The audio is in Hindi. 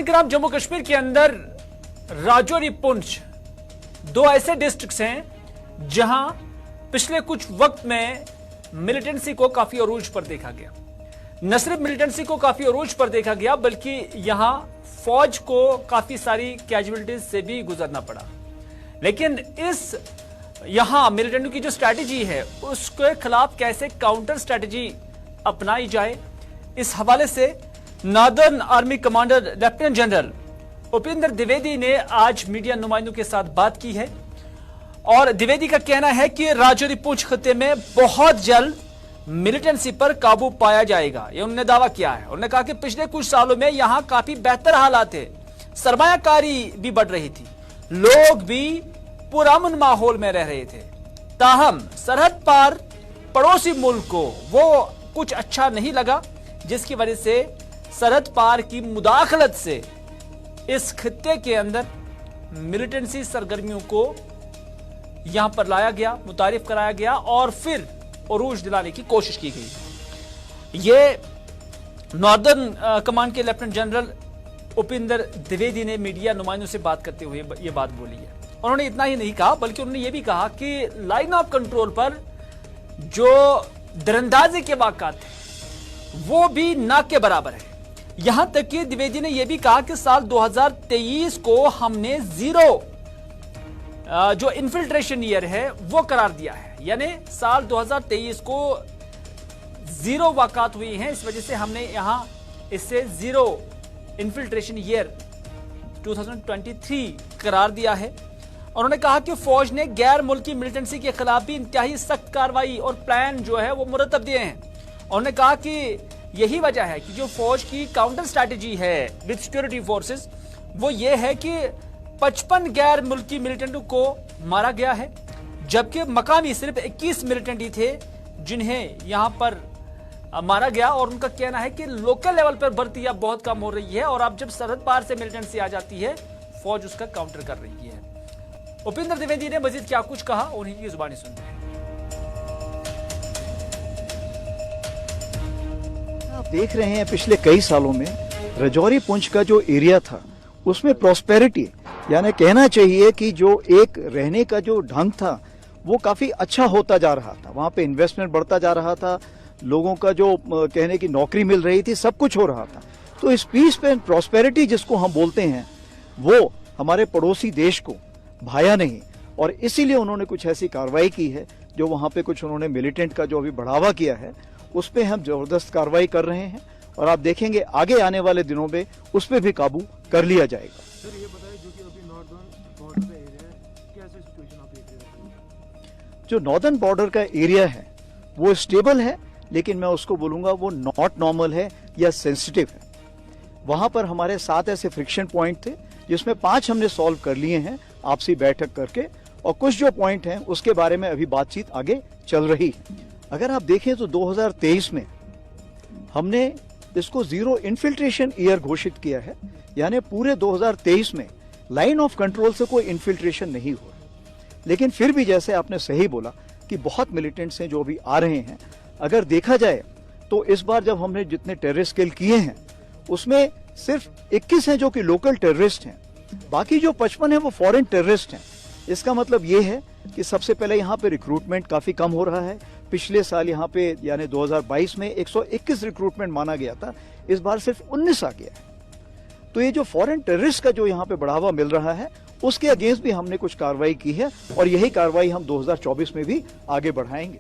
ग्राम जम्मू कश्मीर के अंदर राजौरी पुंछ दो ऐसे डिस्ट्रिक्ट्स हैं जहां पिछले कुछ वक्त में मिलिटेंसी को काफी अरूज पर देखा गया। न सिर्फ मिलिटेंसी को काफी अरूज पर देखा गया बल्कि यहां फौज को काफी सारी कैजुअलिटीज से भी गुजरना पड़ा। लेकिन इस यहां मिलिटेंट की जो स्ट्रैटेजी है उसके खिलाफ कैसे काउंटर स्ट्रैटेजी अपनाई जाए, इस हवाले से northern army commander lieutenant general Upendra Dwivedi ने आज मीडिया नुमाइंदों के साथ बात की है और द्विवेदी का कहना है कि राजौरी पुंछ खत्ते में बहुत जल्द मिलिटेंसी पर काबू पाया जाएगा। यह उन्होंने दावा किया है। उन्होंने कहा कि पिछले कुछ सालों में यहां काफी बेहतर हालात थे, सरमायाकारी भी बढ़ रही थी, लोग भी पुरअमन माहौल में रह रहे थे। ताहम सरहद पार पड़ोसी मुल्क को वो कुछ अच्छा नहीं लगा, जिसकी वजह से सरहद पार की मुदाखलत से इस खित्ते के अंदर मिलिटेंसी सरगर्मियों को यहां पर लाया गया, मुतारिफ कराया गया और फिर उरूज दिलाने की कोशिश की गई। ये नॉर्दर्न कमांड के लेफ्टिनेंट जनरल उपेंद्र द्विवेदी ने मीडिया नुमाइंदों से बात करते हुए ये बात बोली है। उन्होंने इतना ही नहीं कहा बल्कि उन्होंने ये भी कहा कि लाइन ऑफ कंट्रोल पर जो दरअंदाजी के वाक़ात थे वो भी ना के बराबर है। यहां तक कि द्विवेदी ने यह भी कहा कि साल 2023 को हमने जीरो जो इन्फिल्ट्रेशन ईयर है वो करार दिया है, यानी साल 2023 को जीरो वाक़ात हुई हैं। इस वजह से हमने यहां इससे जीरो इन्फिल्ट्रेशन ईयर 2023 करार दिया है। उन्होंने कहा कि फौज ने गैर मुल्की मिलिटेंसी के खिलाफ भी इंतहाई सख्त कार्रवाई और प्लान जो है वो मुरतब दिए हैं। उन्होंने कहा कि यही वजह है कि जो फौज की काउंटर स्ट्रैटेजी है विद सिक्योरिटी फोर्सेस वो ये है कि 55 गैर मुल्की मिलिटेंटों को मारा गया है, जबकि मकामी सिर्फ 21 मिलिटेंट ही थे जिन्हें यहां पर मारा गया। और उनका कहना है कि लोकल लेवल पर भर्ती अब बहुत कम हो रही है और अब जब सरहद पार से मिलिटेंसी आ जाती है फौज उसका काउंटर कर रही है। उपेंद्र द्विवेदी ने मजीद क्या कुछ कहा, उन्हीं की जुबानी सुनते हैं। आप देख रहे हैं पिछले कई सालों में राजौरी पुंछ का जो एरिया था उसमें प्रॉस्पेरिटी, यानी कहना चाहिए कि जो एक रहने का जो ढंग था वो काफी अच्छा होता जा रहा था। वहां पे इन्वेस्टमेंट बढ़ता जा रहा था, लोगों का जो कहने की नौकरी मिल रही थी, सब कुछ हो रहा था। तो इस पीस पे प्रॉस्पेरिटी जिसको हम बोलते हैं वो हमारे पड़ोसी देश को भाया नहीं और इसीलिए उन्होंने कुछ ऐसी कार्रवाई की है जो वहां पे कुछ उन्होंने मिलिटेंट का जो अभी बढ़ावा किया है उस पे हम जबरदस्त कार्रवाई कर रहे हैं और आप देखेंगे आगे आने वाले दिनों में उस पे भी काबू कर लिया जाएगा। सर ये बताइए जो कि अभी नॉर्दर्न बॉर्डर का एरिया है, कैसे सिचुएशन आप देख रहे हैं? जो नॉर्दर्न बॉर्डर का एरिया है वो स्टेबल है, लेकिन मैं उसको बोलूंगा वो नॉट नॉर्मल है या सेंसिटिव है। वहां पर हमारे 7 ऐसे फ्रिक्शन पॉइंट थे जिसमें 5 हमने सॉल्व कर लिए हैं आपसी बैठक करके, और कुछ जो पॉइंट हैं उसके बारे में अभी बातचीत आगे चल रही है। अगर आप देखें तो 2023 में हमने इसको जीरो इन्फिल्ट्रेशन ईयर घोषित किया है, यानी पूरे 2023 में लाइन ऑफ कंट्रोल से कोई इन्फिल्ट्रेशन नहीं हुआ। लेकिन फिर भी जैसे आपने सही बोला कि बहुत मिलिटेंट्स हैं जो अभी आ रहे हैं। अगर देखा जाए तो इस बार जब हमने जितने टेररिस्ट किल किए हैं उसमें सिर्फ 21 हैं जो कि लोकल टेररिस्ट हैं, बाकी जो 55 है वो फॉरेन टेररिस्ट हैं। इसका मतलब ये है कि सबसे पहले यहाँ पे रिक्रूटमेंट काफी कम हो रहा है। पिछले साल यहाँ पे यानी 2022 में 121 रिक्रूटमेंट माना गया था, इस बार सिर्फ 19 आ गया है। तो ये जो फॉरेन टेररिस्ट का जो यहाँ पे बढ़ावा मिल रहा है उसके अगेंस्ट भी हमने कुछ कार्रवाई की है और यही कार्रवाई हम 2024 में भी आगे बढ़ाएंगे।